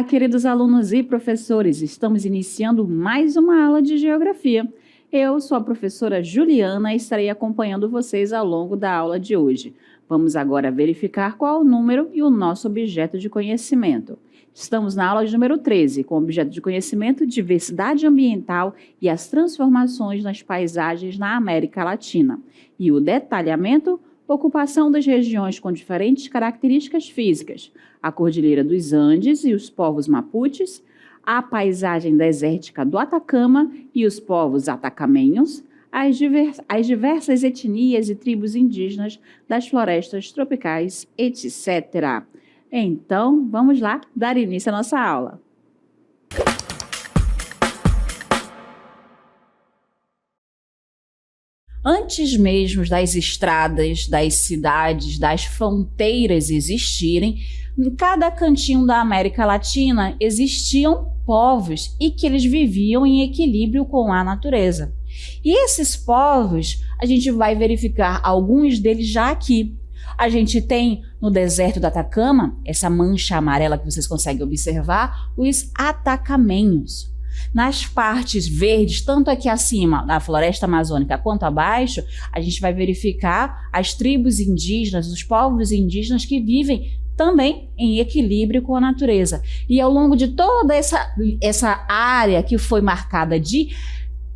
queridos alunos e professores, estamos iniciando mais uma aula de Geografia. Eu sou a professora Juliana e estarei acompanhando vocês ao longo da aula de hoje. Vamos agora verificar qual é o número e o nosso objeto de conhecimento. Estamos na aula de número 13, com o objeto de conhecimento Diversidade Ambiental e as transformações nas paisagens na América Latina. E o detalhamento, ocupação das regiões com diferentes características físicas, a Cordilheira dos Andes e os povos mapuches, a paisagem desértica do Atacama e os povos atacamenhos, as diversas etnias e tribos indígenas das florestas tropicais, etc. Então, vamos lá dar início à nossa aula. Antes mesmo das estradas, das cidades, das fronteiras existirem, em cada cantinho da América Latina existiam povos e que eles viviam em equilíbrio com a natureza. E esses povos, a gente vai verificar alguns deles já aqui. A gente tem no deserto do Atacama, essa mancha amarela que vocês conseguem observar, os atacamenhos. Nas partes verdes, tanto aqui acima, na floresta amazônica, quanto abaixo, a gente vai verificar as tribos indígenas, os povos indígenas que vivem também em equilíbrio com a natureza. E ao longo de toda essa área que foi marcada de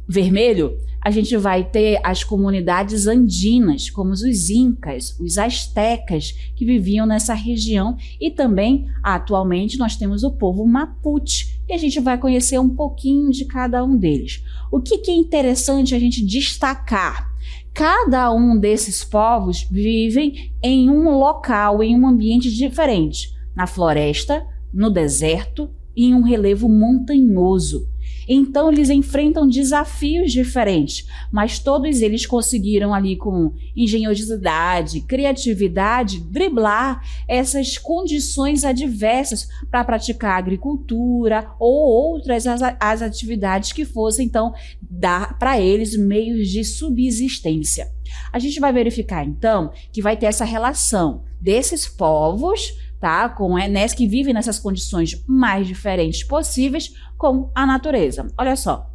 vermelho, a gente vai ter as comunidades andinas, como os incas, os astecas, que viviam nessa região. E também, atualmente, nós temos o povo mapuche, e a gente vai conhecer um pouquinho de cada um deles. O que é interessante a gente destacar? Cada um desses povos vivem em um local, em um ambiente diferente, na floresta, no deserto e em um relevo montanhoso. Então, eles enfrentam desafios diferentes, mas todos eles conseguiram ali com engenhosidade, criatividade, driblar essas condições adversas para praticar agricultura ou outras as atividades que fossem, então, dar para eles meios de subsistência. A gente vai verificar, então, que vai ter essa relação desses povos, tá, que vivem nessas condições mais diferentes possíveis com a natureza. Olha só,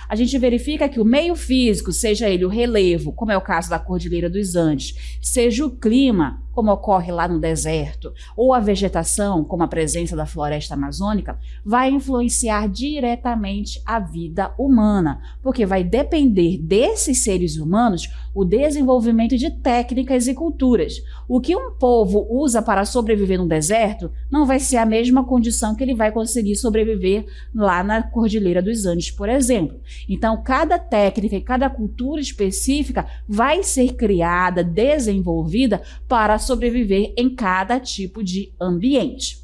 a gente verifica que o meio físico, seja ele o relevo, como é o caso da Cordilheira dos Andes, seja o clima, como ocorre lá no deserto, ou a vegetação, como a presença da floresta amazônica, vai influenciar diretamente a vida humana, porque vai depender desses seres humanos o desenvolvimento de técnicas e culturas. O que um povo usa para sobreviver no deserto não vai ser a mesma condição que ele vai conseguir sobreviver lá na Cordilheira dos Andes, por exemplo. Então, cada técnica e cada cultura específica vai ser criada, desenvolvida para sobreviver em cada tipo de ambiente.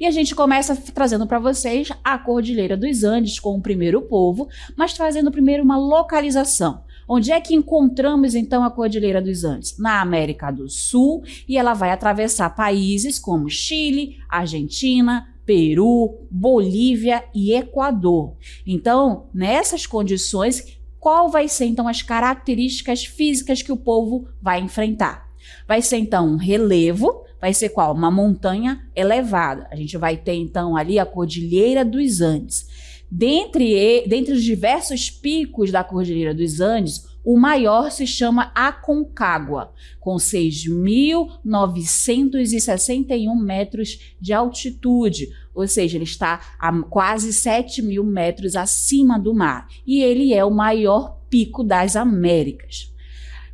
E a gente começa trazendo para vocês a Cordilheira dos Andes com o primeiro povo, mas trazendo primeiro uma localização. Onde é que encontramos então a Cordilheira dos Andes? Na América do Sul, e ela vai atravessar países como Chile, Argentina, Peru, Bolívia e Equador. Então, nessas condições, qual vai ser então as características físicas que o povo vai enfrentar? Vai ser então um relevo, vai ser qual? Uma montanha elevada. A gente vai ter então ali a Cordilheira dos Andes. Dentre os diversos picos da Cordilheira dos Andes, o maior se chama Aconcagua, com 6.961 metros de altitude, ou seja, ele está a quase 7.000 metros acima do mar, e ele é o maior pico das Américas.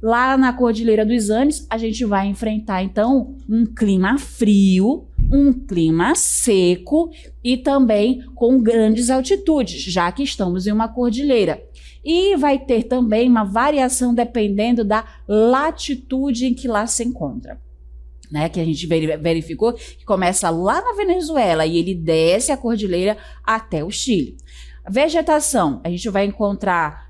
Lá na Cordilheira dos Andes, a gente vai enfrentar, então, um clima frio, um clima seco e também com grandes altitudes, já que estamos em uma cordilheira. E vai ter também uma variação dependendo da latitude em que lá se encontra. Né, que a gente verificou que começa lá na Venezuela e ele desce a cordilheira até o Chile. A vegetação, a gente vai encontrar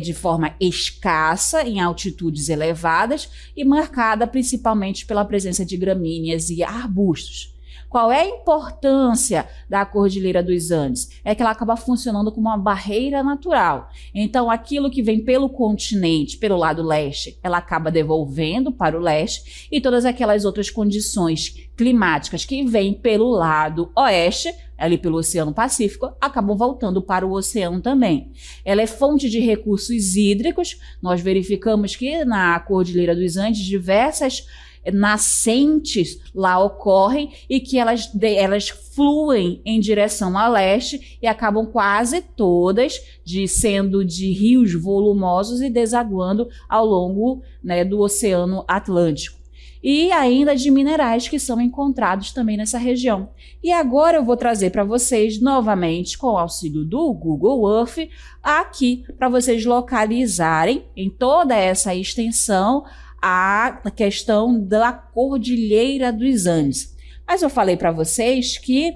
de forma escassa em altitudes elevadas e marcada principalmente pela presença de gramíneas e arbustos. Qual é a importância da Cordilheira dos Andes? É que ela acaba funcionando como uma barreira natural. Então, aquilo que vem pelo continente, pelo lado leste, ela acaba devolvendo para o leste, e todas aquelas outras condições climáticas que vêm pelo lado oeste, ali pelo Oceano Pacífico, acabam voltando para o oceano também. Ela é fonte de recursos hídricos. Nós verificamos que na Cordilheira dos Andes diversas nascentes lá ocorrem e que elas fluem em direção a leste e acabam quase todas sendo de rios volumosos e desaguando ao longo, né, do Oceano Atlântico. E ainda de minerais que são encontrados também nessa região. E agora eu vou trazer para vocês novamente, com o auxílio do Google Earth, aqui para vocês localizarem em toda essa extensão a questão da Cordilheira dos Andes. Mas eu falei para vocês que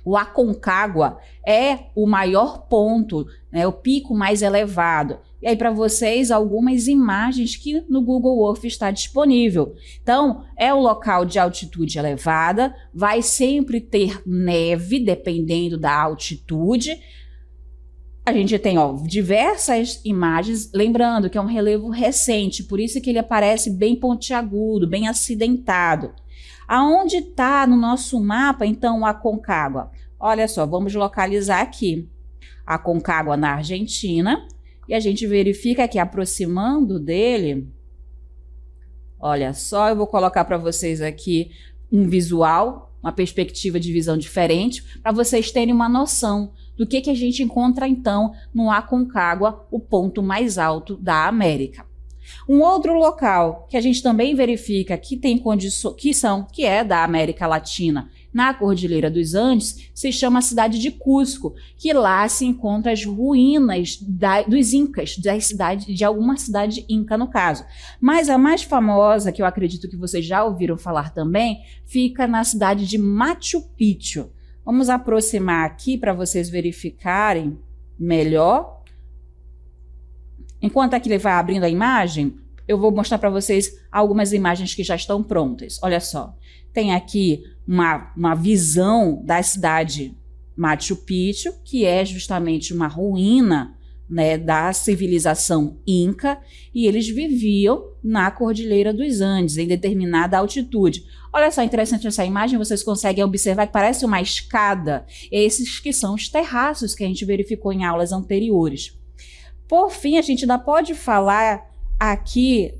o Aconcagua é o maior ponto, né, o pico mais elevado. E aí para vocês algumas imagens que no Google Earth está disponível. Então, é um local de altitude elevada, vai sempre ter neve, dependendo da altitude. A gente tem, ó, diversas imagens, lembrando que é um relevo recente, por isso que ele aparece bem pontiagudo, bem acidentado. Aonde está no nosso mapa, então, o Aconcagua? Olha só, vamos localizar aqui. Aconcagua na Argentina, e a gente verifica que aproximando dele, olha só, eu vou colocar para vocês aqui um visual, uma perspectiva de visão diferente, para vocês terem uma noção do que a gente encontra então no Aconcagua, o ponto mais alto da América. Um outro local que a gente também verifica que tem condições, que é da América Latina, na Cordilheira dos Andes, se chama a cidade de Cusco, que lá se encontram as ruínas dos incas, de alguma cidade inca no caso. Mas a mais famosa, que eu acredito que vocês já ouviram falar também, fica na cidade de Machu Picchu. Vamos aproximar aqui para vocês verificarem melhor. Enquanto aqui ele vai abrindo a imagem, eu vou mostrar para vocês algumas imagens que já estão prontas. Olha só, tem aqui uma visão da cidade Machu Picchu, que é justamente uma ruína, né, da civilização inca, e eles viviam na Cordilheira dos Andes, em determinada altitude. Olha só, interessante essa imagem, vocês conseguem observar que parece uma escada, esses que são os terraços que a gente verificou em aulas anteriores. Por fim, a gente ainda pode falar aqui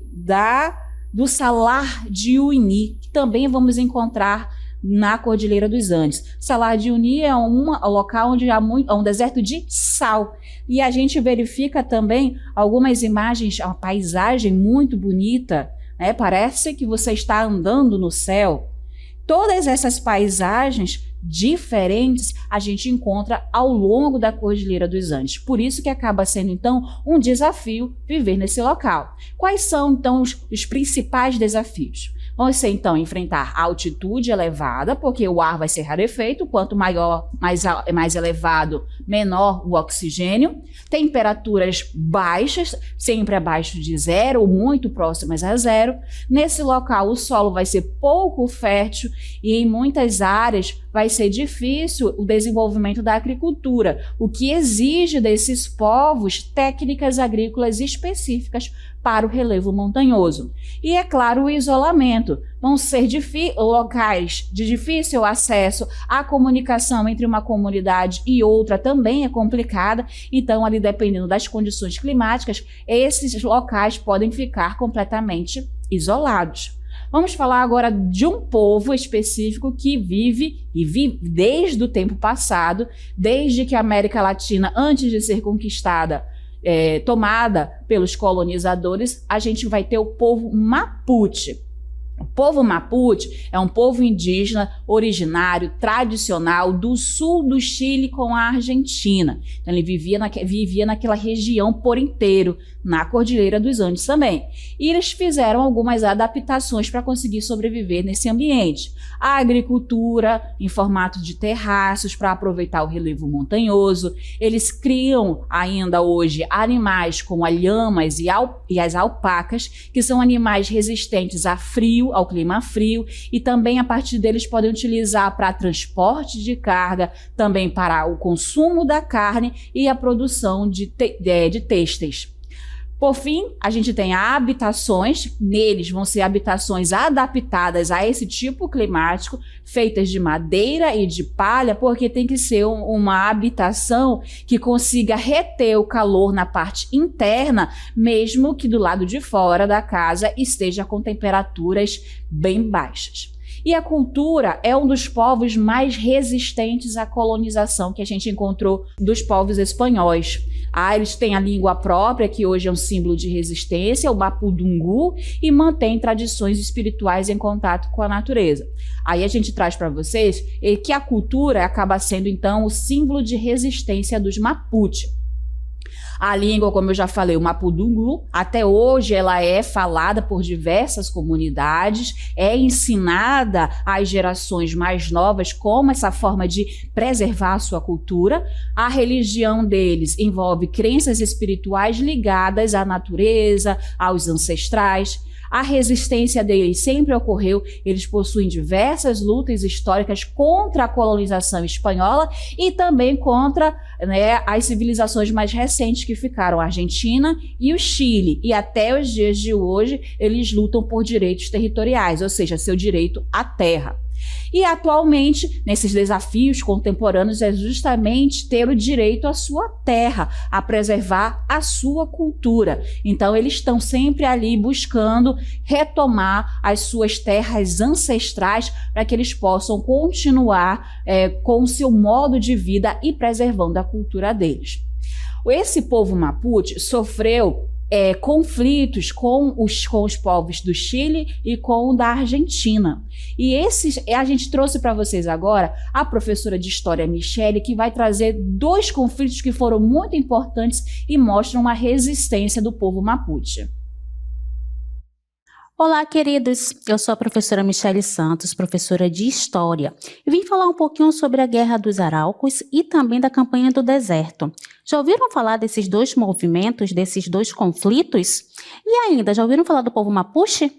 do Salar de Uyuni, que também vamos encontrar na Cordilheira dos Andes. Salar de Uyuni é um local onde há um deserto de sal. E a gente verifica também algumas imagens, uma paisagem muito bonita, né? Parece que você está andando no céu. Todas essas paisagens diferentes a gente encontra ao longo da Cordilheira dos Andes. Por isso que acaba sendo, então, um desafio viver nesse local. Quais são, então, os principais desafios? Vão ser, então, enfrentar a altitude elevada, porque o ar vai ser rarefeito, quanto mais elevado, menor o oxigênio. Temperaturas baixas, sempre abaixo de zero ou muito próximas a zero. Nesse local, o solo vai ser pouco fértil e em muitas áreas vai ser difícil o desenvolvimento da agricultura, o que exige desses povos técnicas agrícolas específicas para o relevo montanhoso. E, é claro, o isolamento. Vão ser locais de difícil acesso, a comunicação entre uma comunidade e outra também é complicada, então, ali dependendo das condições climáticas, esses locais podem ficar completamente isolados. Vamos falar agora de um povo específico que vive desde o tempo passado, desde que a América Latina, antes de ser conquistada, tomada pelos colonizadores, a gente vai ter o povo Mapuche. O povo Mapuche é um povo indígena originário, tradicional, do sul do Chile com a Argentina. Então, ele vivia naquela região por inteiro, na Cordilheira dos Andes também. E eles fizeram algumas adaptações para conseguir sobreviver nesse ambiente. A agricultura em formato de terraços para aproveitar o relevo montanhoso. Eles criam ainda hoje animais como as lhamas e as alpacas, que são animais resistentes a frio ao clima frio, e também a partir deles podem utilizar para transporte de carga, também para o consumo da carne e a produção de têxteis. Por fim, a gente tem habitações, neles vão ser habitações adaptadas a esse tipo climático, feitas de madeira e de palha, porque tem que ser uma habitação que consiga reter o calor na parte interna, mesmo que do lado de fora da casa esteja com temperaturas bem baixas. E a cultura é um dos povos mais resistentes à colonização que a gente encontrou dos povos espanhóis. Eles têm a língua própria, que hoje é um símbolo de resistência, o mapudungu, e mantém tradições espirituais em contato com a natureza. Aí a gente traz para vocês que a cultura acaba sendo, então, o símbolo de resistência dos Mapuche. A língua, como eu já falei, o mapudungu, até hoje ela é falada por diversas comunidades, é ensinada às gerações mais novas como essa forma de preservar a sua cultura. A religião deles envolve crenças espirituais ligadas à natureza, aos ancestrais. A resistência deles sempre ocorreu, eles possuem diversas lutas históricas contra a colonização espanhola e também contra, as civilizações mais recentes que ficaram a Argentina e o Chile. E até os dias de hoje eles lutam por direitos territoriais, ou seja, seu direito à terra. E atualmente, nesses desafios contemporâneos, é justamente ter o direito à sua terra, a preservar a sua cultura. Então, eles estão sempre ali buscando retomar as suas terras ancestrais para que eles possam continuar com o seu modo de vida e preservando a cultura deles. Esse povo Mapuche sofreu conflitos com os povos do Chile e com o da Argentina. E a gente trouxe para vocês agora a professora de História Michele, que vai trazer 2 conflitos que foram muito importantes e mostram a resistência do povo Mapuche. Olá, queridos! Eu sou a professora Michele Santos, professora de História, e vim falar um pouquinho sobre a Guerra dos Araucos e também da Campanha do Deserto. Já ouviram falar desses 2 movimentos, desses 2 conflitos? E ainda, já ouviram falar do povo Mapuche?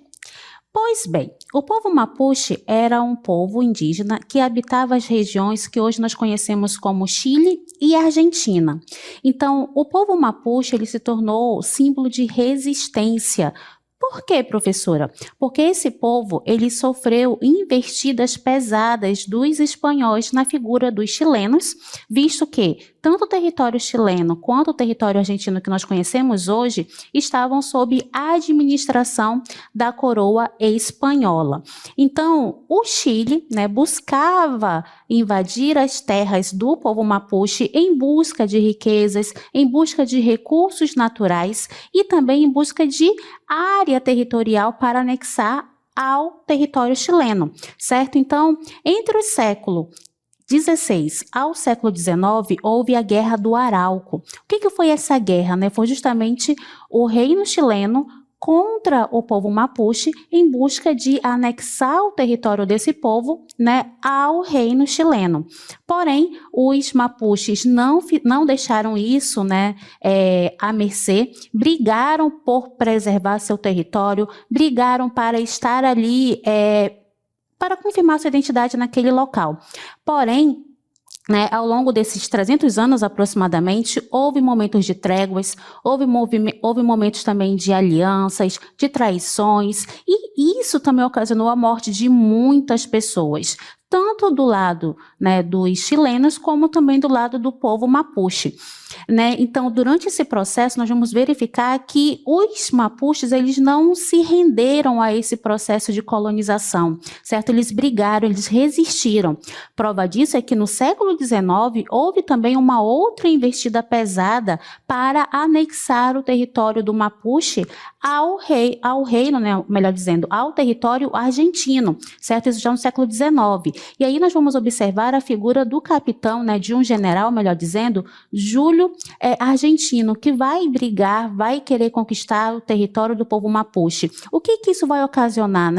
Pois bem, o povo Mapuche era um povo indígena que habitava as regiões que hoje nós conhecemos como Chile e Argentina. Então, o povo Mapuche ele se tornou símbolo de resistência. Por quê, professora? Porque esse povo ele sofreu investidas pesadas dos espanhóis na figura dos chilenos, visto que tanto o território chileno quanto o território argentino que nós conhecemos hoje estavam sob a administração da coroa espanhola. Então, o Chile, buscava invadir as terras do povo Mapuche em busca de riquezas, em busca de recursos naturais e também em busca de área territorial para anexar ao território chileno, certo? Então, entre o século XVI ao século XIX, houve a Guerra do Arauco. O que foi essa guerra? Foi justamente o reino chileno contra o povo Mapuche em busca de anexar o território desse povo, ao reino chileno. Porém, os Mapuches não deixaram isso, à mercê, brigaram por preservar seu território, brigaram para estar ali, para confirmar sua identidade naquele local. Porém, ao longo desses 300 anos aproximadamente, houve momentos de tréguas, houve momentos também de alianças, de traições, e isso também ocasionou a morte de muitas pessoas, tanto do lado dos chilenos, como também do lado do povo Mapuche. Então, durante esse processo, nós vamos verificar que os Mapuches, eles não se renderam a esse processo de colonização, certo? Eles brigaram, eles resistiram. Prova disso é que no século XIX, houve também uma outra investida pesada para anexar o território do Mapuche ao reino, melhor dizendo, ao território argentino, certo? Isso já no século XIX. E aí nós vamos observar a figura do capitão, de um general, melhor dizendo, Júlio Argentino, que vai brigar, vai querer conquistar o território do povo Mapuche. O que isso vai ocasionar,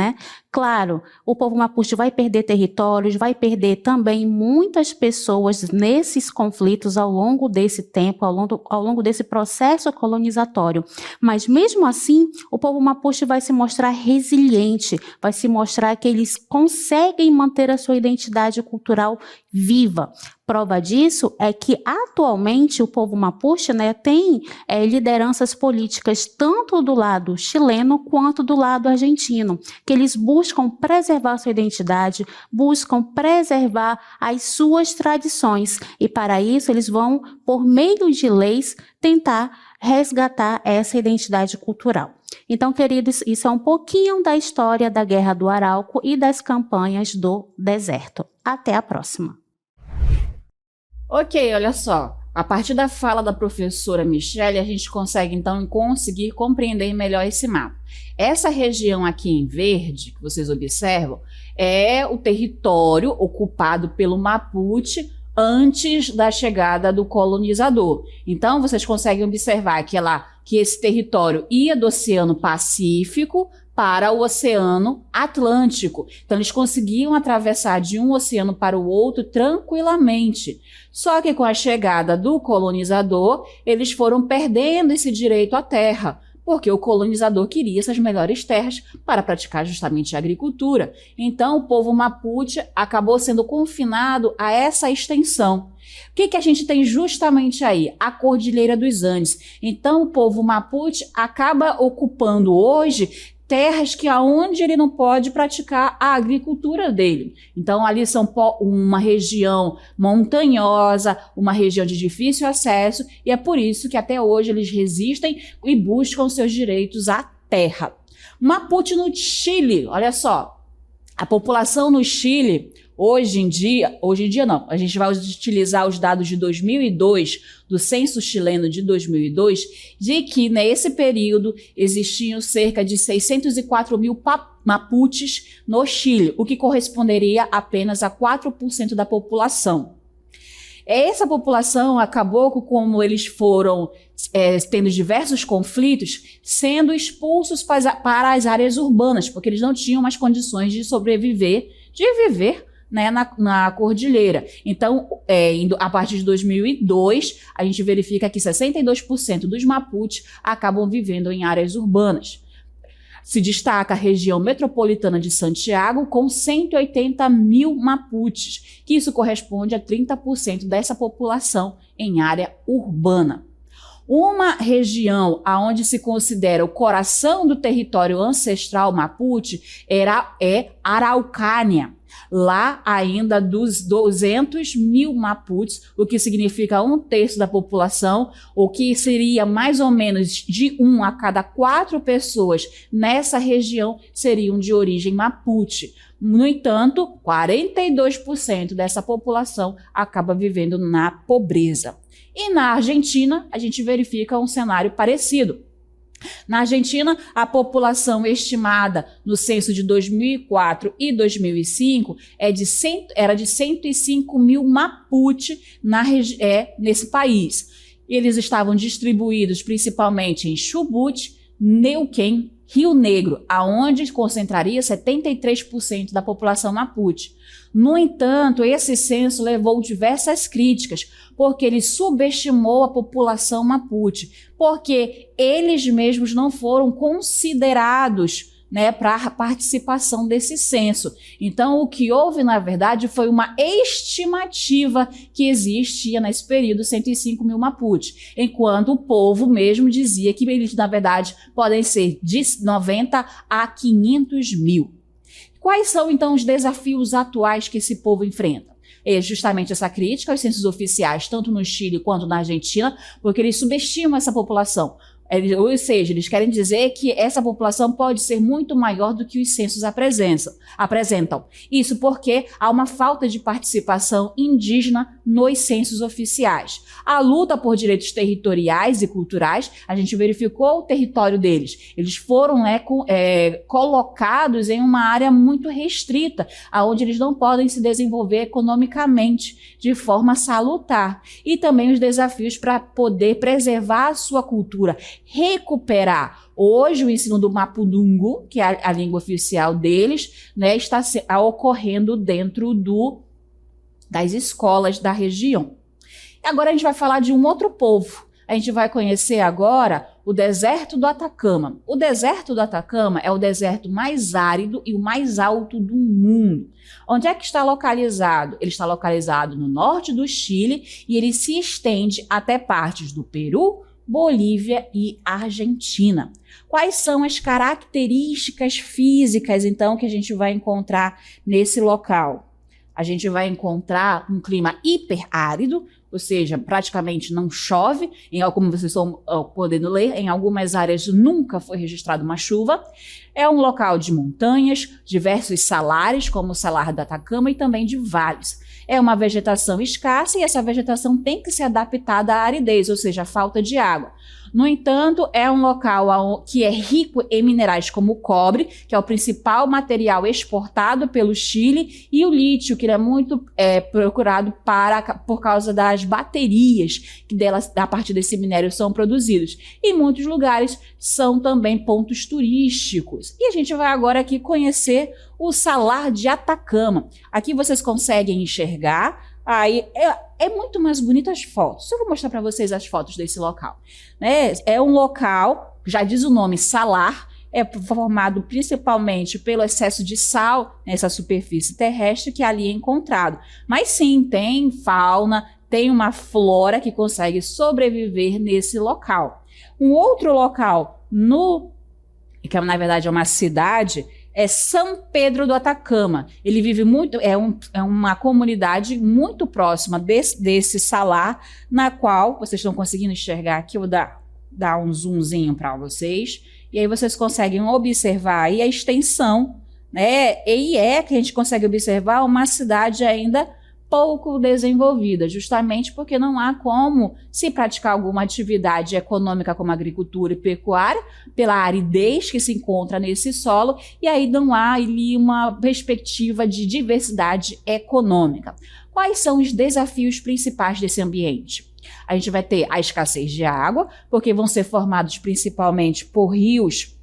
Claro, o povo Mapuche vai perder territórios, vai perder também muitas pessoas nesses conflitos ao longo desse tempo, ao longo desse processo colonizatório. Mas mesmo assim, o povo Mapuche vai se mostrar resiliente, vai se mostrar que eles conseguem manter a sua identidade cultural viva. Prova disso é que atualmente o povo Mapuche, né, tem lideranças políticas tanto do lado chileno quanto do lado argentino, que eles buscam preservar sua identidade, buscam preservar as suas tradições e para isso eles vão, por meio de leis, tentar resgatar essa identidade cultural. Então, queridos, isso é um pouquinho da história da Guerra do Arauco e das campanhas do deserto. Até a próxima. Ok, olha só. A partir da fala da professora Michele, a gente consegue então conseguir compreender melhor esse mapa. Essa região aqui em verde, que vocês observam, é o território ocupado pelo Mapuche antes da chegada do colonizador. Então, vocês conseguem observar que esse território ia do Oceano Pacífico para o Oceano Atlântico. Então, eles conseguiam atravessar de um oceano para o outro tranquilamente. Só que com a chegada do colonizador, eles foram perdendo esse direito à terra, porque o colonizador queria essas melhores terras para praticar justamente a agricultura. Então, o povo Mapuche acabou sendo confinado a essa extensão. O que a gente tem justamente aí? A Cordilheira dos Andes. Então, o povo Mapuche acaba ocupando hoje terras que aonde ele não pode praticar a agricultura dele. Então, ali são uma região montanhosa, uma região de difícil acesso, e é por isso que até hoje eles resistem e buscam seus direitos à terra. Mapuche no Chile, olha só, a população no Chile, hoje em dia não, a gente vai utilizar os dados de 2002, do censo chileno de 2002, de que nesse período existiam cerca de 604 mil Mapuches no Chile, o que corresponderia apenas a 4% da população. Essa população acabou, como eles foram tendo diversos conflitos, sendo expulsos para as áreas urbanas, porque eles não tinham mais condições de sobreviver, de viver, né, na cordilheira. Então, a partir de 2002, a gente verifica que 62% dos Mapuches acabam vivendo em áreas urbanas. Se destaca a região metropolitana de Santiago, com 180 mil Mapuches, que isso corresponde a 30% dessa população em área urbana. Uma região onde se considera o coração do território ancestral Mapuche é Araucánia. Lá ainda dos 200 mil Mapuches, o que significa 1/3 da população, o que seria mais ou menos de 1 a cada 4 pessoas nessa região seriam de origem Mapuche. No entanto, 42% dessa população acaba vivendo na pobreza. E na Argentina, a gente verifica um cenário parecido. Na Argentina, a população estimada no censo de 2004 e 2005 era de 105 mil Mapuche nesse país. Eles estavam distribuídos principalmente em Chubut, Neuquén, Rio Negro, aonde concentraria 73% da população Mapuche. No entanto, esse censo levou diversas críticas, porque ele subestimou a população Mapuche, porque eles mesmos não foram considerados, né, para a participação desse censo. Então, o que houve, na verdade, foi uma estimativa que existia nesse período 105 mil Mapuche, enquanto o povo mesmo dizia que eles, na verdade, podem ser de 90 a 500 mil. Quais são, então, os desafios atuais que esse povo enfrenta? É justamente essa crítica aos censos oficiais, tanto no Chile quanto na Argentina, porque eles subestimam essa população. Ou seja, eles querem dizer que essa população pode ser muito maior do que os censos apresentam. Isso porque há uma falta de participação indígena nos censos oficiais. A luta por direitos territoriais e culturais, a gente verificou o território deles. Eles foram colocados em uma área muito restrita, onde eles não podem se desenvolver economicamente de forma salutar. E também os desafios para poder preservar a sua cultura, recuperar. Hoje, o ensino do Mapudungun, que é a língua oficial deles, né, está ocorrendo dentro das escolas da região. Agora a gente vai falar de um outro povo. A gente vai conhecer agora o deserto do Atacama. O deserto do Atacama é o deserto mais árido e o mais alto do mundo. Onde é que está localizado? Ele está localizado no norte do Chile e ele se estende até partes do Peru, Bolívia e Argentina. Quais são as características físicas, então, que a gente vai encontrar nesse local? A gente vai encontrar um clima hiperárido, ou seja, praticamente não chove, como vocês estão podendo ler, em algumas áreas nunca foi registrada uma chuva. É um local de montanhas, diversos salares, como o salar do Atacama, e também de vales. É uma vegetação escassa e essa vegetação tem que ser adaptada à aridez, ou seja, à falta de água. No entanto, é um local que é rico em minerais como o cobre, que é o principal material exportado pelo Chile, e o lítio, que é muito procurado por causa das baterias que a partir desse minério são produzidos. Em muitos lugares são também pontos turísticos. E a gente vai agora aqui conhecer o Salar de Atacama. Aqui vocês conseguem enxergar. Aí é muito mais bonito as fotos. Eu vou mostrar para vocês as fotos desse local. Né? É um local, já diz o nome, salar, é formado principalmente pelo excesso de sal nessa superfície terrestre que ali é encontrado. Mas sim, tem fauna, tem uma flora que consegue sobreviver nesse local. Um outro local, que na verdade é uma cidade, é São Pedro do Atacama. Ele vive muito, é uma comunidade muito próxima desse salar, na qual vocês estão conseguindo enxergar aqui. Eu vou dar um zoomzinho para vocês, e aí vocês conseguem observar aí a extensão, né? E que a gente consegue observar uma cidade ainda pouco desenvolvida, justamente porque não há como se praticar alguma atividade econômica como agricultura e pecuária, pela aridez que se encontra nesse solo, e aí não há ali uma perspectiva de diversidade econômica. Quais são os desafios principais desse ambiente? A gente vai ter a escassez de água, porque vão ser formados principalmente por rios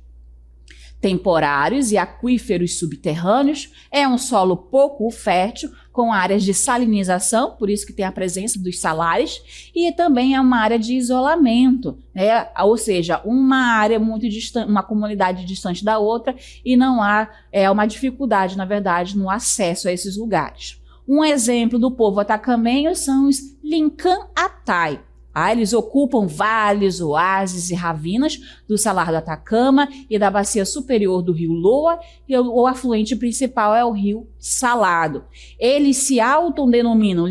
temporários e aquíferos subterrâneos. É um solo pouco fértil, com áreas de salinização, por isso que tem a presença dos salares, e também é uma área de isolamento, né? Ou seja, uma área muito distante, uma comunidade distante da outra, e não há uma dificuldade, na verdade, no acesso a esses lugares. Um exemplo do povo atacamenho são os Lincan-Atai. Eles ocupam vales, oásis e ravinas do Salar do Atacama e da bacia superior do rio Loa, e o afluente principal é o rio Salado. Eles se autodenominam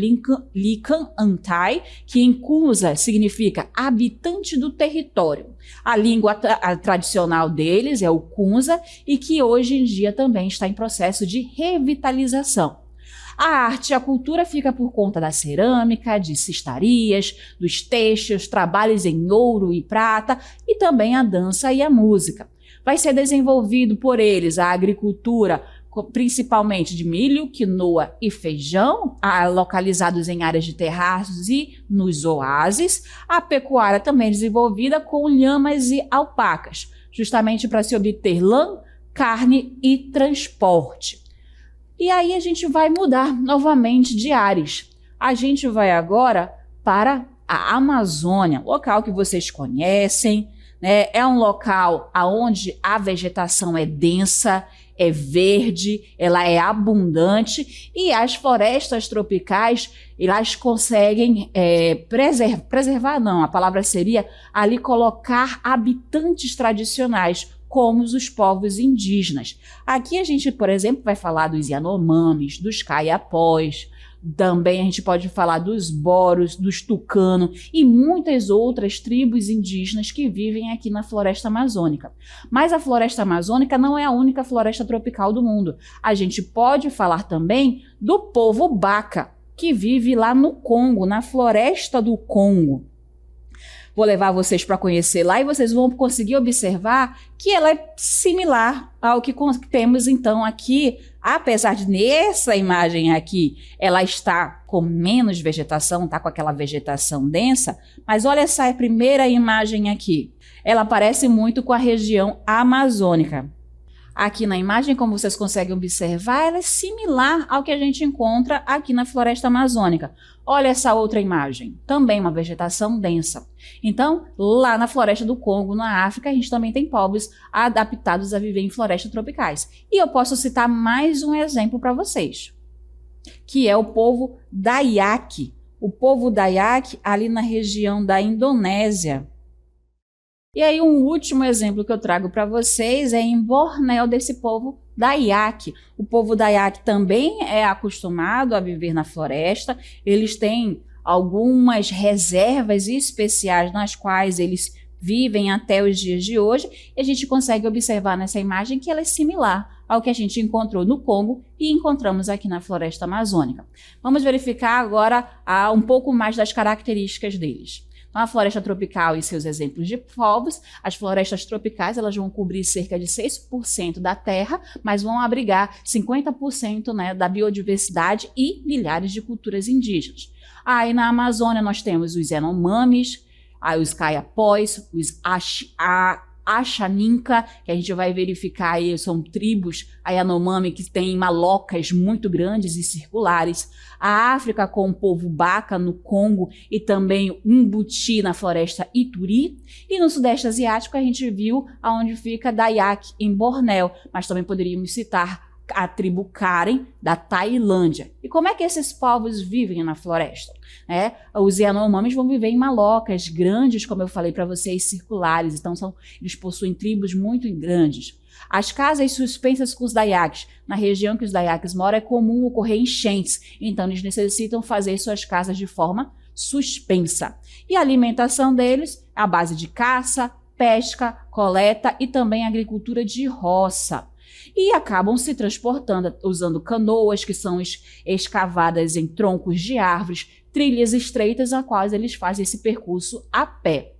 Lincan-Atai, que em Kunza significa habitante do território. A língua tradicional deles é o Kunza, e que hoje em dia também está em processo de revitalização. A arte e a cultura fica por conta da cerâmica, de cestarias, dos têxteis, trabalhos em ouro e prata, e também a dança e a música. Vai ser desenvolvido por eles a agricultura, principalmente de milho, quinoa e feijão, localizados em áreas de terraços e nos oásis. A pecuária também é desenvolvida com lhamas e alpacas, justamente para se obter lã, carne e transporte. E aí a gente vai mudar novamente de áreas. A gente vai agora para a Amazônia, local que vocês conhecem, né? É um local onde a vegetação é densa, é verde, ela é abundante, e as florestas tropicais, elas conseguem preservar, não, a palavra seria ali colocar habitantes tradicionais, como os povos indígenas. Aqui a gente, por exemplo, vai falar dos Yanomamis, dos Kayapós, também a gente pode falar dos Boros, dos Tucano e muitas outras tribos indígenas que vivem aqui na floresta amazônica. Mas a floresta amazônica não é a única floresta tropical do mundo. A gente pode falar também do povo Baka, que vive lá no Congo, na floresta do Congo. Vou levar vocês para conhecer lá e vocês vão conseguir observar que ela é similar ao que temos então aqui, apesar de nessa imagem aqui ela está com menos vegetação, está com aquela vegetação densa, mas olha essa primeira imagem aqui. Ela parece muito com a região amazônica. Aqui na imagem, como vocês conseguem observar, ela é similar ao que a gente encontra aqui na floresta amazônica. Olha essa outra imagem, também uma vegetação densa. Então, lá na floresta do Congo, na África, a gente também tem povos adaptados a viver em florestas tropicais. E eu posso citar mais um exemplo para vocês, que é o povo Dayak. O povo Dayak ali na região da Indonésia. E aí um último exemplo que eu trago para vocês é em Bornéu desse povo Dayak. O povo Dayak também é acostumado a viver na floresta, eles têm algumas reservas especiais nas quais eles vivem até os dias de hoje, e a gente consegue observar nessa imagem que ela é similar ao que a gente encontrou no Congo e encontramos aqui na floresta amazônica. Vamos verificar agora um pouco mais das características deles. A floresta tropical e seus exemplos de povos. As florestas tropicais elas vão cobrir cerca de 6% da terra, mas vão abrigar 50%, né, da biodiversidade e milhares de culturas indígenas. Aí na Amazônia nós temos os Yanomamis, os Kayapós, os Axaninka, que a gente vai verificar aí, são tribos Yanomami que têm malocas muito grandes e circulares. A África com o povo Baka no Congo e também Umbuti na floresta Ituri. E no Sudeste Asiático a gente viu aonde fica Dayak em Bornéu, mas também poderíamos citar a tribo Karen da Tailândia. E como é que esses povos vivem na floresta? Os Yanomamis vão viver em malocas grandes, como eu falei para vocês, circulares. Então eles possuem tribos muito grandes. As casas suspensas com os Dayaks. Na região que os Dayaks moram é comum ocorrer enchentes, então eles necessitam fazer suas casas de forma suspensa. E a alimentação deles é a base de caça, pesca, coleta e também agricultura de roça. E acabam se transportando usando canoas que são escavadas em troncos de árvores, trilhas estreitas a quais eles fazem esse percurso a pé.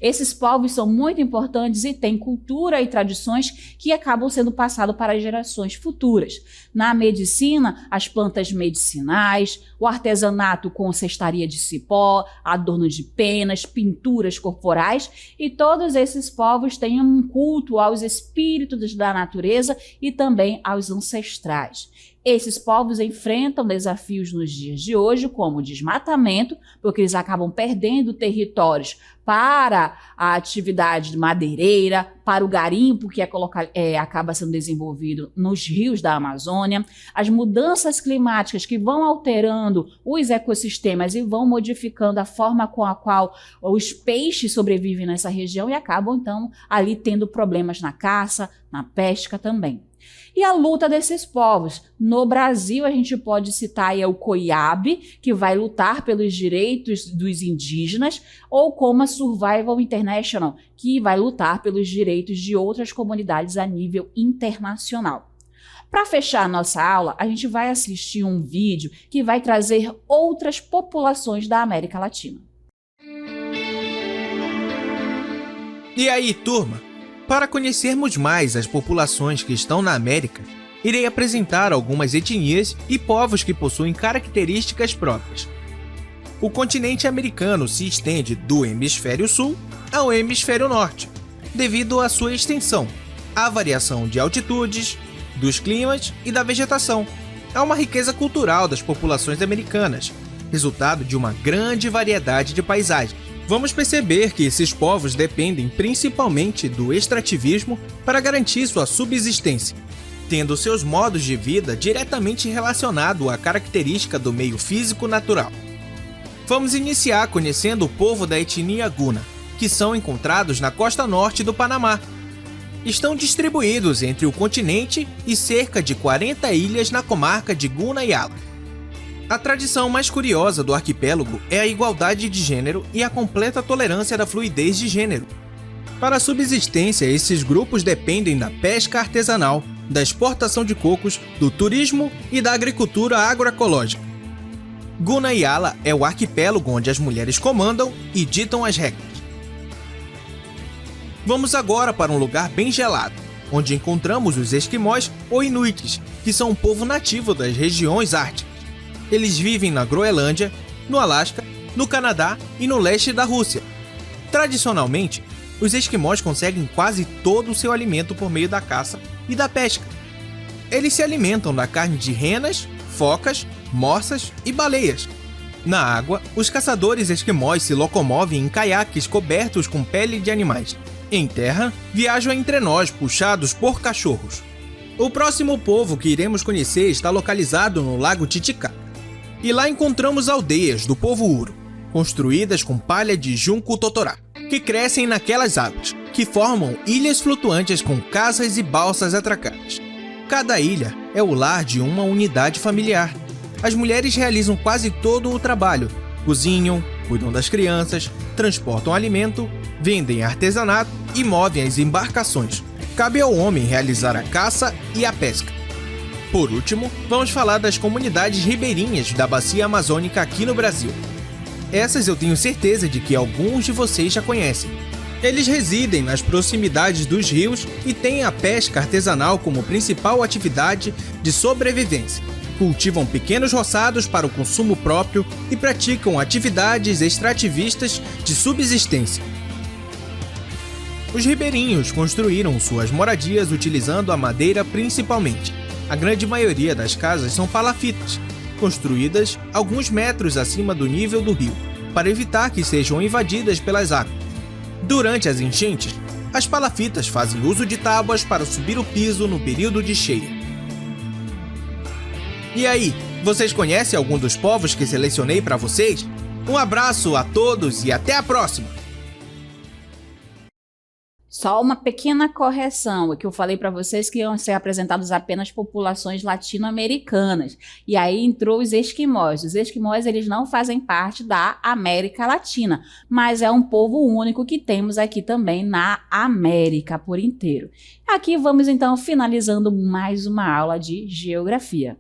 Esses povos são muito importantes e têm cultura e tradições que acabam sendo passadas para as gerações futuras. Na medicina, as plantas medicinais, o artesanato com cestaria de cipó, adorno de penas, pinturas corporais, e todos esses povos têm um culto aos espíritos da natureza e também aos ancestrais. Esses povos enfrentam desafios nos dias de hoje, como o desmatamento, porque eles acabam perdendo territórios para a atividade madeireira, para o garimpo que acaba sendo desenvolvido nos rios da Amazônia, as mudanças climáticas que vão alterando os ecossistemas e vão modificando a forma com a qual os peixes sobrevivem nessa região e acabam, então, ali tendo problemas na caça, na pesca também. E a luta desses povos. No Brasil, a gente pode citar aí o COIAB, que vai lutar pelos direitos dos indígenas, ou como a Survival International, que vai lutar pelos direitos de outras comunidades a nível internacional. Para fechar a nossa aula, a gente vai assistir um vídeo que vai trazer outras populações da América Latina. E aí, turma? Para conhecermos mais as populações que estão na América, irei apresentar algumas etnias e povos que possuem características próprias. O continente americano se estende do hemisfério sul ao hemisfério norte, devido à sua extensão, à variação de altitudes, dos climas e da vegetação. Há uma riqueza cultural das populações americanas, resultado de uma grande variedade de paisagens. Vamos perceber que esses povos dependem principalmente do extrativismo para garantir sua subsistência, tendo seus modos de vida diretamente relacionados à característica do meio físico natural. Vamos iniciar conhecendo o povo da etnia Guna, que são encontrados na costa norte do Panamá. Estão distribuídos entre o continente e cerca de 40 ilhas na comarca de Guna Yala. A tradição mais curiosa do arquipélago é a igualdade de gênero e a completa tolerância da fluidez de gênero. Para a subsistência, esses grupos dependem da pesca artesanal, da exportação de cocos, do turismo e da agricultura agroecológica. Guna Yala é o arquipélago onde as mulheres comandam e ditam as regras. Vamos agora para um lugar bem gelado, onde encontramos os esquimós ou inuites, que são um povo nativo das regiões árticas. Eles vivem na Groenlândia, no Alasca, no Canadá e no leste da Rússia. Tradicionalmente, os esquimós conseguem quase todo o seu alimento por meio da caça e da pesca. Eles se alimentam da carne de renas, focas, morsas e baleias. Na água, os caçadores esquimós se locomovem em caiaques cobertos com pele de animais. Em terra, viajam entre nós puxados por cachorros. O próximo povo que iremos conhecer está localizado no Lago Titicaca. E lá encontramos aldeias do povo Uro, construídas com palha de junco totorá, que crescem naquelas águas, que formam ilhas flutuantes com casas e balsas atracadas. Cada ilha é o lar de uma unidade familiar. As mulheres realizam quase todo o trabalho, cozinham, cuidam das crianças, transportam alimento, vendem artesanato e movem as embarcações. Cabe ao homem realizar a caça e a pesca. Por último, vamos falar das comunidades ribeirinhas da Bacia Amazônica aqui no Brasil. Essas eu tenho certeza de que alguns de vocês já conhecem. Eles residem nas proximidades dos rios e têm a pesca artesanal como principal atividade de sobrevivência. Cultivam pequenos roçados para o consumo próprio e praticam atividades extrativistas de subsistência. Os ribeirinhos construíram suas moradias utilizando a madeira principalmente. A grande maioria das casas são palafitas, construídas alguns metros acima do nível do rio, para evitar que sejam invadidas pelas águas. Durante as enchentes, as palafitas fazem uso de tábuas para subir o piso no período de cheia. E aí, vocês conhecem algum dos povos que selecionei para vocês? Um abraço a todos e até a próxima! Só uma pequena correção, é que eu falei para vocês que iam ser apresentadas apenas populações latino-americanas. E aí entrou os esquimós. Os esquimós, eles não fazem parte da América Latina, mas é um povo único que temos aqui também na América por inteiro. Aqui vamos então finalizando mais uma aula de geografia.